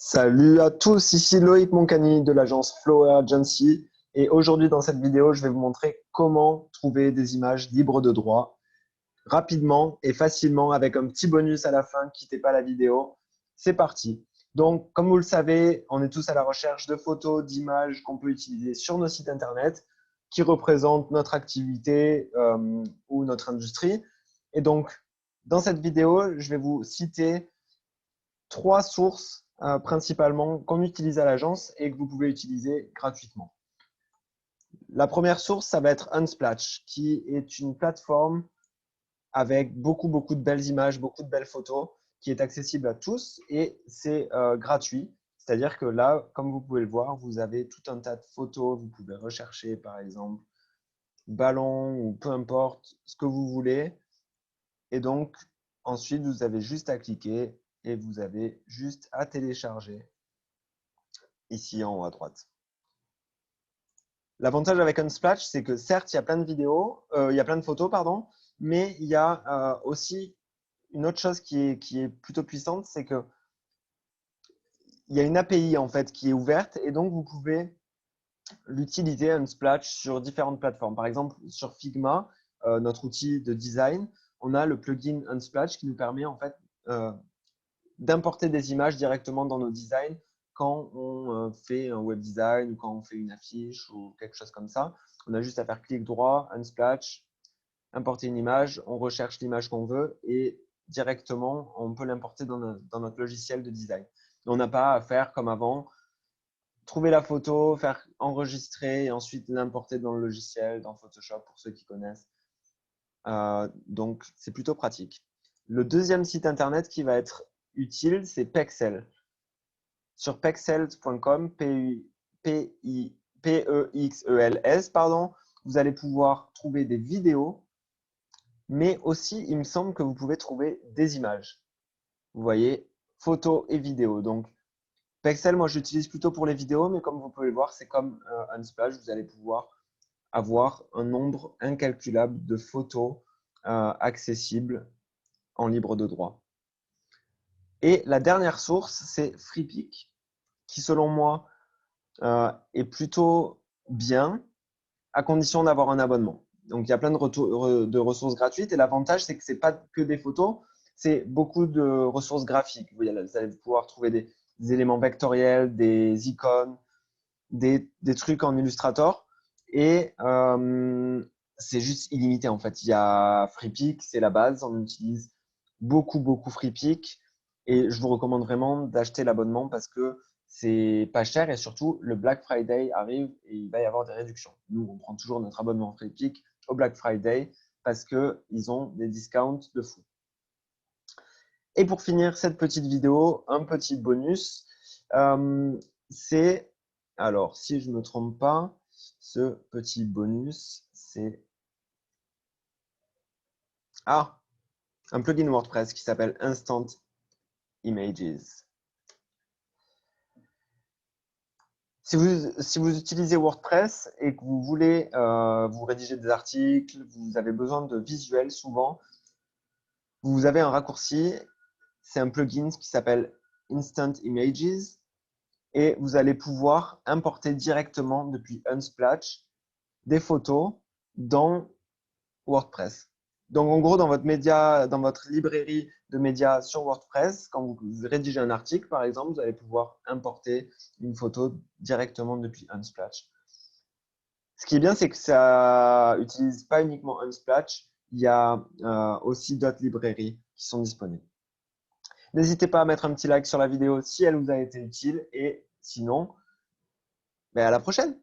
Salut à tous, ici Loïc Moncani de l'agence Flower Agency et aujourd'hui dans cette vidéo, je vais vous montrer comment trouver des images libres de droit rapidement et facilement avec un petit bonus à la fin. Quittez pas la vidéo, c'est parti. Donc, comme vous le savez, on est tous à la recherche de photos, d'images qu'on peut utiliser sur nos sites internet qui représentent notre activité ou notre industrie. Et donc, dans cette vidéo, je vais vous citer 3 sources principalement qu'on utilise à l'agence et que vous pouvez utiliser gratuitement. La première source, ça va être Unsplash, qui est une plateforme avec beaucoup de belles images, beaucoup de belles photos, qui est accessible à tous et c'est gratuit. C'est-à-dire que là, comme vous pouvez le voir, vous avez tout un tas de photos. Vous pouvez rechercher, par exemple, ballon ou peu importe ce que vous voulez. Et donc, ensuite, vous avez juste à cliquer et vous avez juste à télécharger ici en haut à droite. L'avantage avec Unsplash, c'est que certes, il y a plein de vidéos, il y a plein de photos, pardon, mais il y a aussi une autre chose qui est plutôt puissante, c'est que il y a une API en fait qui est ouverte et donc vous pouvez l'utiliser Unsplash sur différentes plateformes. Par exemple, sur Figma, notre outil de design, on a le plugin Unsplash qui nous permet en fait d'importer des images directement dans nos designs quand on fait un web design ou quand on fait une affiche ou quelque chose comme ça. On a juste à faire clic droit, Unsplash, importer une image, on recherche l'image qu'on veut et directement, on peut l'importer dans notre logiciel de design. On n'a pas à faire comme avant, trouver la photo, faire enregistrer et ensuite l'importer dans le logiciel, dans Photoshop pour ceux qui connaissent. Donc, c'est plutôt pratique. Le deuxième site internet qui va être utile, c'est Pexels. Sur pexels.com, P-E-X-E-L-S, pardon, vous allez pouvoir trouver des vidéos, mais aussi, il me semble que vous pouvez trouver des images. Vous voyez, photos et vidéos. Donc, Pexels, moi, j'utilise plutôt pour les vidéos, mais comme vous pouvez le voir, c'est comme Unsplash, vous allez pouvoir avoir un nombre incalculable de photos accessibles en libre de droit. Et la dernière source, c'est Freepik, qui selon moi est plutôt bien, à condition d'avoir un abonnement. Donc, il y a plein de ressources gratuites et l'avantage, c'est que ce n'est pas que des photos, c'est beaucoup de ressources graphiques. Vous allez pouvoir trouver des éléments vectoriels, des icônes, des trucs en Illustrator et c'est juste illimité en fait. Il y a Freepik, c'est la base, on utilise beaucoup Freepik et je vous recommande vraiment d'acheter l'abonnement parce que c'est pas cher et surtout le Black Friday arrive et il va y avoir des réductions. Nous, on prend toujours notre abonnement Freepik au Black Friday parce qu'ils ont des discounts de fou. Et pour finir cette petite vidéo, un petit bonus, c'est, alors si je ne me trompe pas, ce petit bonus, c'est un plugin WordPress qui s'appelle Instant Images. Si vous utilisez WordPress et que vous voulez vous rédiger des articles, vous avez besoin de visuels souvent, vous avez un raccourci, c'est un plugin qui s'appelle Instant Images et vous allez pouvoir importer directement depuis Unsplash des photos dans WordPress. Donc, en gros, dans votre librairie de médias sur WordPress, quand vous rédigez un article, par exemple, vous allez pouvoir importer une photo directement depuis Unsplash. Ce qui est bien, c'est que ça n'utilise pas uniquement Unsplash, il y a aussi d'autres librairies qui sont disponibles. N'hésitez pas à mettre un petit like sur la vidéo si elle vous a été utile et sinon, à la prochaine!